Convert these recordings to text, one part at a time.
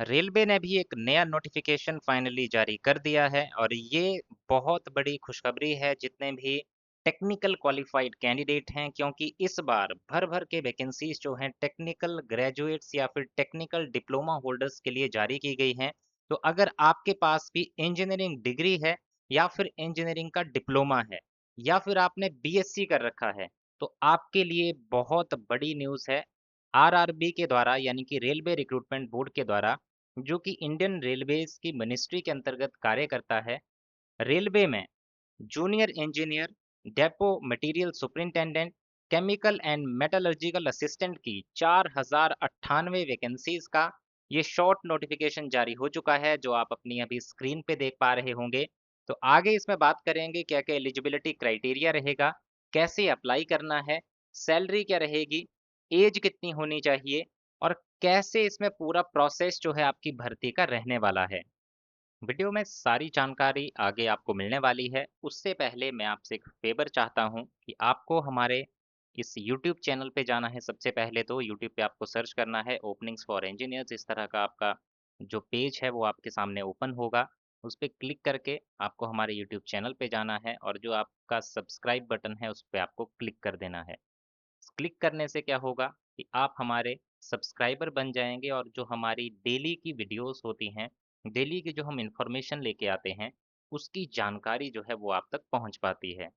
Railway ने भी एक नया नोटिफिकेशन फाइनली जारी कर दिया है और ये बहुत बड़ी खुशखबरी है जितने भी टेक्निकल क्वालिफाइड कैंडिडेट हैं, क्योंकि इस बार भर भर के वैकेंसीज जो हैं टेक्निकल ग्रेजुएट्स या फिर टेक्निकल डिप्लोमा होल्डर्स के लिए जारी की गई हैं। तो अगर आपके पास भी इंजीनियरिंग डिग्री है या फिर इंजीनियरिंग का डिप्लोमा है या फिर आपने बीएससी कर रखा है, तो आपके लिए बहुत बड़ी न्यूज़ है। आरआरबी के द्वारा यानी कि रेलवे रिक्रूटमेंट बोर्ड के द्वारा, जो कि इंडियन रेलवेज की मिनिस्ट्री के अंतर्गत कार्य करता है, रेलवे में junior engineer, depot material superintendent, chemical and metallurgical assistant की 4098 वैकेंसीज का ये शॉर्ट नोटिफिकेशन जारी हो चुका है, जो आप अपनी अभी स्क्रीन पे देख पा रहे होंगे। तो आगे इसमें बात करेंगे क्या क्या एलिजिबिलिटी क्राइटेरिया रहेगा, कैसे अप्लाई करना है, सैलरी क्या रहेगी, एज कितनी होनी चाहिए और कैसे इसमें पूरा प्रोसेस जो है आपकी भर्ती का रहने वाला है। वीडियो में सारी जानकारी आगे आपको मिलने वाली है। उससे पहले मैं आपसे एक फेवर चाहता हूँ कि आपको हमारे इस यूट्यूब चैनल पे जाना है। सबसे पहले तो यूट्यूब पे आपको सर्च करना है ओपनिंग्स फॉर इंजीनियर्स, इस तरह का आपका जो पेज है वो आपके सामने ओपन होगा। उस पर क्लिक करके आपको हमारे यूट्यूब चैनल पे जाना है और जो आपका सब्सक्राइब बटन है उस पर आपको क्लिक कर देना है। क्लिक करने से क्या होगा कि आप हमारे सब्सक्राइबर बन जाएंगे और जो हमारी डेली की वीडियोस होती हैं, डेली की जो हम इंफॉर्मेशन लेके आते हैं, उसकी जानकारी जो है वो आप तक पहुंच पाती है।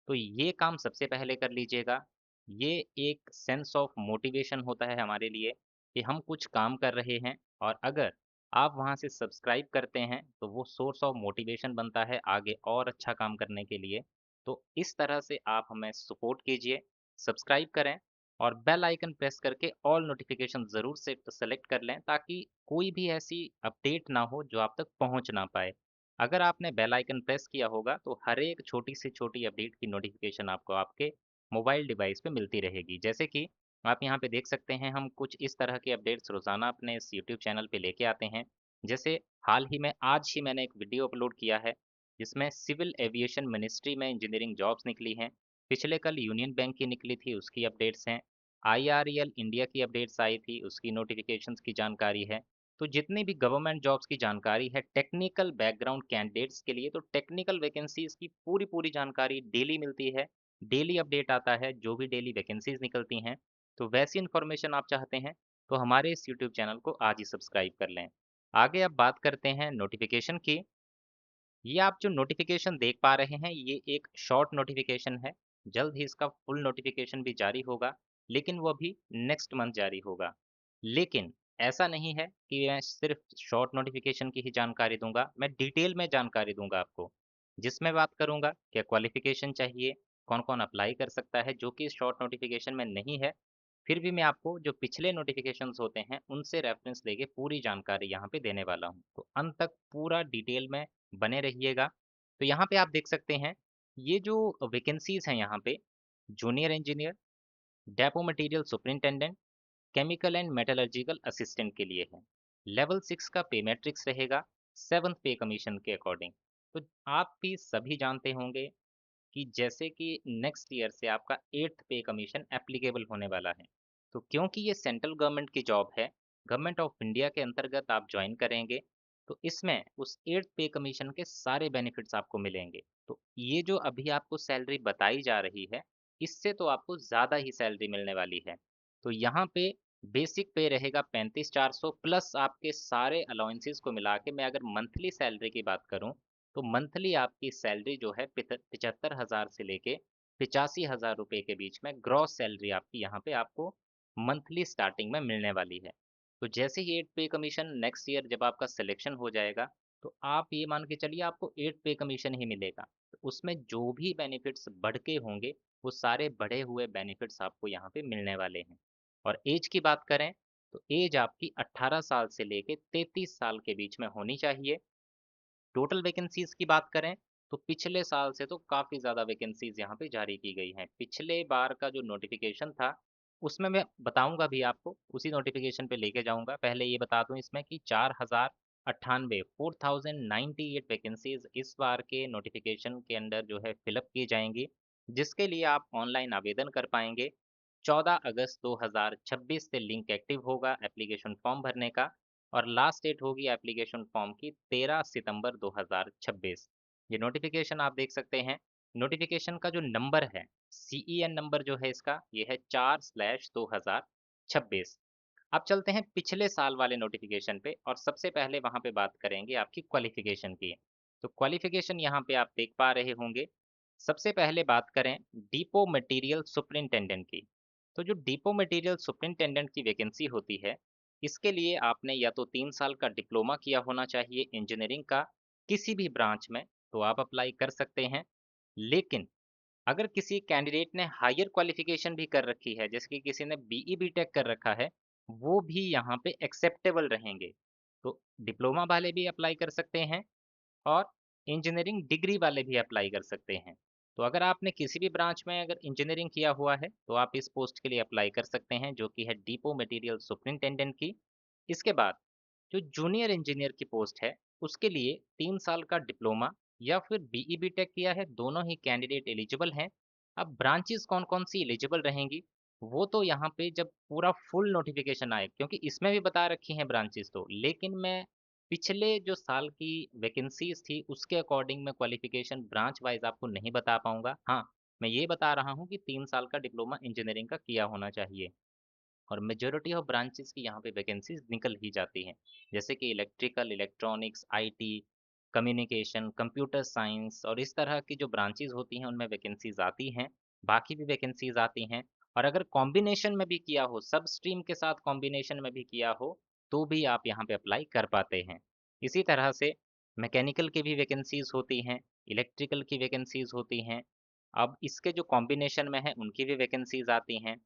तो ये काम सबसे पहले कर लीजिएगा। ये एक सेंस ऑफ मोटिवेशन होता है हमारे लिए कि हम कुछ काम कर रहे हैं, और अगर आप वहां से सब्सक्राइब करते हैं तो वो सोर्स ऑफ मोटिवेशन बनता है आगे और अच्छा काम करने के लिए। तो इस तरह से आप हमें सपोर्ट कीजिए, सब्सक्राइब करें और बेल आइकन प्रेस करके ऑल नोटिफिकेशन ज़रूर से सेलेक्ट कर लें, ताकि कोई भी ऐसी अपडेट ना हो जो आप तक पहुंच ना पाए। अगर आपने बेल आइकन प्रेस किया होगा तो हर एक छोटी से छोटी अपडेट की नोटिफिकेशन आपको आपके मोबाइल डिवाइस पे मिलती रहेगी। जैसे कि आप यहाँ पे देख सकते हैं, हम कुछ इस तरह के अपडेट्स रोज़ाना अपने इस यूट्यूब चैनल पे लेके आते हैं। जैसे हाल ही में आज ही मैंने एक वीडियो अपलोड किया है जिसमें सिविल एविएशन मिनिस्ट्री में इंजीनियरिंग जॉब्स निकली हैं। पिछले कल यूनियन बैंक की निकली थी, उसकी अपडेट्स हैं। आईआरएल इंडिया की अपडेट्स आई थी, उसकी नोटिफिकेशंस की जानकारी है। तो जितनी भी गवर्नमेंट जॉब्स की जानकारी है टेक्निकल बैकग्राउंड कैंडिडेट्स के लिए, तो टेक्निकल वैकेंसीज की पूरी पूरी जानकारी डेली मिलती है। डेली अपडेट आता है, जो भी डेली वैकेंसीज निकलती हैं। तो वैसी इन्फॉर्मेशन आप चाहते हैं तो हमारे इस यूट्यूब चैनल को आज ही सब्सक्राइब कर लें। आगे अब बात करते हैं नोटिफिकेशन की। ये आप जो नोटिफिकेशन देख पा रहे हैं ये एक शॉर्ट नोटिफिकेशन है। जल्द ही इसका फुल नोटिफिकेशन भी जारी होगा, लेकिन वो भी नेक्स्ट मंथ जारी होगा। लेकिन ऐसा नहीं है कि मैं सिर्फ शॉर्ट नोटिफिकेशन की ही जानकारी दूंगा, मैं डिटेल में जानकारी दूंगा आपको, जिसमें बात करूंगा क्या क्वालिफिकेशन चाहिए, कौन कौन अप्लाई कर सकता है, जो कि इस शॉर्ट नोटिफिकेशन में नहीं है। फिर भी मैं आपको जो पिछले नोटिफिकेशंस होते हैं उनसे रेफरेंस लेके पूरी जानकारी यहाँ पे देने वाला हूँ, तो अंत तक पूरा डिटेल में बने रहिएगा। तो यहाँ पे आप देख सकते हैं ये जो वैकेंसीज हैं यहाँ पे, junior engineer, depot material superintendent, chemical and metallurgical assistant के लिए है। लेवल 6 का पे मैट्रिक्स रहेगा 7th पे कमीशन के अकॉर्डिंग। तो आप भी सभी जानते होंगे कि जैसे कि नेक्स्ट ईयर से आपका 8th पे कमीशन एप्लीकेबल होने वाला है। तो क्योंकि ये सेंट्रल गवर्नमेंट की जॉब है, गवर्नमेंट ऑफ इंडिया के अंतर्गत आप ज्वाइन करेंगे, तो इसमें उस 8th पे कमीशन के सारे बेनिफिट्स आपको मिलेंगे। तो ये जो अभी आपको सैलरी बताई जा रही है, इससे तो आपको ज़्यादा ही सैलरी मिलने वाली है। तो यहाँ पे बेसिक पे रहेगा 35,400 प्लस आपके सारे अलाउंसेस को मिला के। मैं अगर मंथली सैलरी की बात करूँ तो मंथली आपकी सैलरी जो है 75,000 से लेके 85,000 रुपए के बीच में ग्रॉस सैलरी आपकी यहाँ पे आपको मंथली स्टार्टिंग में मिलने वाली है। तो जैसे ही 8 पे कमीशन नेक्स्ट ईयर जब आपका सिलेक्शन हो जाएगा, तो आप ये मान के चलिए आपको 8 पे कमीशन ही मिलेगा। तो उसमें जो भी बेनिफिट्स बढ़ के होंगे वो सारे बढ़े हुए बेनिफिट्स आपको यहाँ पे मिलने वाले हैं। और एज की बात करें तो एज आपकी 18 साल से लेके 33 साल के बीच में होनी चाहिए। टोटल वैकेंसीज की बात करें तो पिछले साल से तो काफ़ी ज़्यादा वैकेंसीज यहाँ पे जारी की गई हैं। पिछले बार का जो नोटिफिकेशन था उसमें मैं बताऊंगा भी आपको, उसी नोटिफिकेशन पे लेके जाऊंगा। पहले ये बता दूं इसमें कि 4,098 4,098 वैकेंसीज इस बार के नोटिफिकेशन के अंदर जो है फिलअप की जाएंगी, जिसके लिए आप ऑनलाइन आवेदन कर पाएंगे। 14 अगस्त 2026 से लिंक एक्टिव होगा एप्लीकेशन फॉर्म भरने का। और लास्ट डेट होगी एप्लीकेशन फॉर्म की 13 सितंबर 2026। ये नोटिफिकेशन आप देख सकते हैं। नोटिफिकेशन का जो नंबर है, CEN नंबर जो है इसका, ये है 4/2026। अब चलते हैं पिछले साल वाले नोटिफिकेशन पे और सबसे पहले वहां पे बात करेंगे आपकी क्वालिफिकेशन की। तो क्वालिफिकेशन यहाँ पे आप देख पा रहे होंगे। सबसे पहले बात करें डिपो मटेरियल सुपरिंटेंडेंट की। तो जो डिपो मटेरियल सुपरिंटेंडेंट की वैकेंसी होती है, इसके लिए आपने या तो 3 साल का डिप्लोमा किया होना चाहिए इंजीनियरिंग का किसी भी ब्रांच में, तो आप अप्लाई कर सकते हैं। लेकिन अगर किसी कैंडिडेट ने हायर क्वालिफिकेशन भी कर रखी है, जैसे कि किसी ने BE BTech कर रखा है, वो भी यहाँ पे एक्सेप्टेबल रहेंगे। तो डिप्लोमा वाले भी अप्लाई कर सकते हैं और इंजीनियरिंग डिग्री वाले भी अप्लाई कर सकते हैं। तो अगर आपने किसी भी ब्रांच में अगर इंजीनियरिंग किया हुआ है, तो आप इस पोस्ट के लिए अप्लाई कर सकते हैं, जो कि है डिपो मटेरियल सुपरिंटेंडेंट की। इसके बाद जो जूनियर इंजीनियर की पोस्ट है, उसके लिए 3 साल का डिप्लोमा या फिर BE BTech किया है, दोनों ही कैंडिडेट एलिजिबल हैं। अब ब्रांचेस कौन कौन सी एलिजिबल रहेंगी, वो तो यहाँ पे जब पूरा फुल नोटिफिकेशन आए, क्योंकि इसमें भी बता रखी हैं ब्रांचेस तो, लेकिन मैं पिछले जो साल की वैकेंसीज थी उसके अकॉर्डिंग मैं क्वालिफिकेशन ब्रांच वाइज आपको नहीं बता पाऊंगा। हाँ, मैं ये बता रहा हूँ कि 3 साल का डिप्लोमा इंजीनियरिंग का किया होना चाहिए। और मेजोरिटी ऑफ ब्रांचेस की यहाँ पे वैकेंसीज निकल ही जाती हैं, जैसे कि electrical, electronics, IT, communication, computer science और इस तरह की जो ब्रांचेस होती हैं उनमें वैकेंसीज आती हैं। बाकी भी वैकेंसीज आती हैं। और अगर कॉम्बिनेशन में भी किया हो, सब स्ट्रीम के साथ कॉम्बिनेशन में भी किया हो, तो भी आप यहाँ पे अप्लाई कर पाते हैं। इसी तरह से मैकेनिकल की भी वैकेंसीज होती हैं, इलेक्ट्रिकल की वैकेंसीज होती हैं। अब इसके जो कॉम्बिनेशन में है उनकी भी वैकेंसीज आती हैं।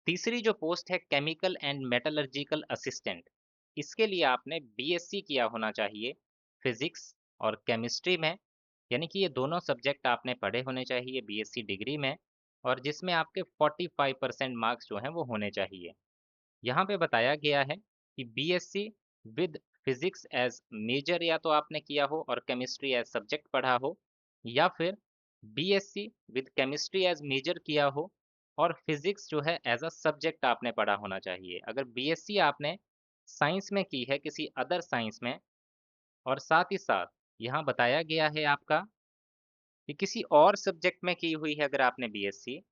तीसरी जो पोस्ट है केमिकल एंड मेटलर्जिकल असिस्टेंट, इसके लिए आपने BSc किया होना चाहिए फिजिक्स और केमिस्ट्री में, यानी कि ये दोनों सब्जेक्ट आपने पढ़े होने चाहिए BSc डिग्री में, और जिसमें आपके 45% मार्क्स जो हैं वो होने चाहिए। यहाँ पे बताया गया है कि BSc with physics as major या तो आपने किया हो और केमिस्ट्री एज सब्जेक्ट पढ़ा हो, या फिर BSc with chemistry as major किया हो और फिजिक्स जो है एज अ सब्जेक्ट आपने पढ़ा होना चाहिए। अगर BSc आपने साइंस में की है, किसी अदर साइंस में, और साथ ही साथ यहाँ बताया गया है आपका कि किसी और सब्जेक्ट में की हुई है अगर आपने BSc,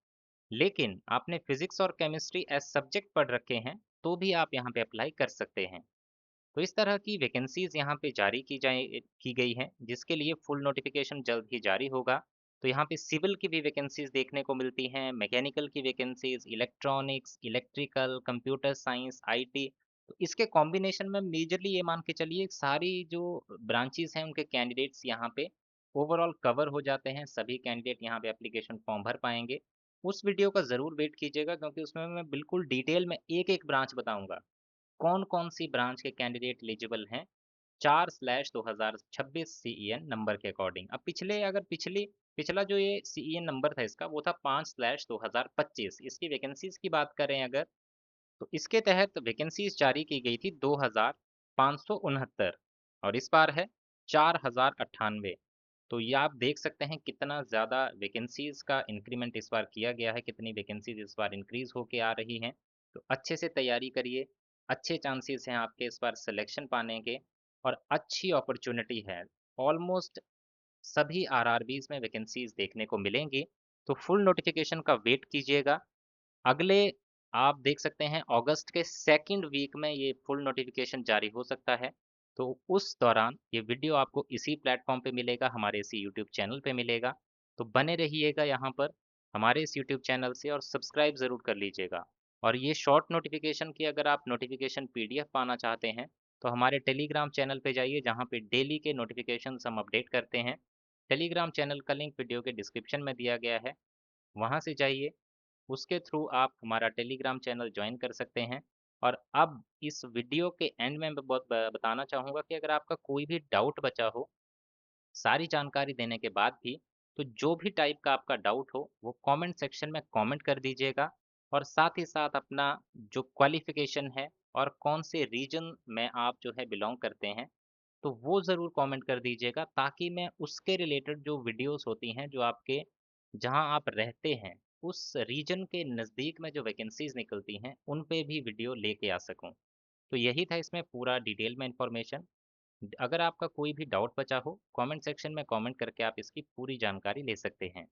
लेकिन आपने फिजिक्स और केमिस्ट्री एज सब्जेक्ट पढ़ रखे हैं, तो भी आप यहाँ पे अप्लाई कर सकते हैं। तो इस तरह की वैकेंसीज यहाँ पे जारी की गई हैं, जिसके लिए फुल नोटिफिकेशन जल्द ही जारी होगा। तो यहाँ पे सिविल की भी वैकेंसीज देखने को मिलती हैं, मैकेनिकल की vacancies, electronics, electrical, computer science, IT। तो इसके कॉम्बिनेशन में मेजरली ये मान के चलिए सारी जो ब्रांचेस हैं उनके कैंडिडेट्स यहाँ पे ओवरऑल कवर हो जाते हैं। सभी कैंडिडेट यहाँ पे एप्लीकेशन फॉर्म भर पाएंगे। उस वीडियो का ज़रूर वेट कीजिएगा, क्योंकि उसमें मैं बिल्कुल डिटेल में एक एक ब्रांच बताऊंगा, कौन कौन सी ब्रांच के कैंडिडेट एलिजिबल हैं 4/2026 CEN नंबर के अकॉर्डिंग। अब पिछला जो ये CEN नंबर था इसका, वो था 5/2025। इसकी वैकेंसीज की बात करें अगर, तो इसके तहत वैकेंसीज जारी की गई थी 2569 और इस बार है 4098। तो ये आप देख सकते हैं कितना ज़्यादा वैकेंसीज का इंक्रीमेंट इस बार किया गया है, कितनी वैकेंसीज इस बार इंक्रीज होके आ रही हैं। तो अच्छे से तैयारी करिए, अच्छे चांसेस हैं आपके इस बार सिलेक्शन पाने के, और अच्छी अपॉर्चुनिटी है। ऑलमोस्ट सभी RRBs में वैकेंसीज देखने को मिलेंगी। तो फुल नोटिफिकेशन का वेट कीजिएगा। अगले आप देख सकते हैं अगस्त के सेकंड वीक में ये फुल नोटिफिकेशन जारी हो सकता है। तो उस दौरान ये वीडियो आपको इसी प्लेटफॉर्म पे मिलेगा, हमारे इसी यूट्यूब चैनल पे मिलेगा। तो बने रहिएगा यहाँ पर हमारे इस यूट्यूब चैनल से और सब्सक्राइब ज़रूर कर लीजिएगा। और ये शॉर्ट नोटिफिकेशन की अगर आप नोटिफिकेशन PDF पाना चाहते हैं, तो हमारे टेलीग्राम चैनल पे जाइए, जहाँ पे डेली के नोटिफिकेशन हम अपडेट करते हैं। टेलीग्राम चैनल का लिंक वीडियो के डिस्क्रिप्शन में दिया गया है, वहाँ से जाइए, उसके थ्रू आप हमारा टेलीग्राम चैनल ज्वाइन कर सकते हैं। और अब इस वीडियो के एंड में मैं बहुत बताना चाहूँगा कि अगर आपका कोई भी डाउट बचा हो सारी जानकारी देने के बाद भी, तो जो भी टाइप का आपका डाउट हो वो कमेंट सेक्शन में कमेंट कर दीजिएगा। और साथ ही साथ अपना जो क्वालिफिकेशन है और कौन से रीजन में आप जो है बिलोंग करते हैं, तो वो ज़रूर कमेंट कर दीजिएगा, ताकि मैं उसके रिलेटेड जो वीडियोस होती हैं जो आपके जहां आप रहते हैं उस रीजन के नज़दीक में जो वैकेंसीज निकलती हैं उन पे भी वीडियो लेके आ सकूं। तो यही था इसमें पूरा डिटेल में इन्फॉर्मेशन। अगर आपका कोई भी डाउट बचा हो, कमेंट सेक्शन में कमेंट करके आप इसकी पूरी जानकारी ले सकते हैं।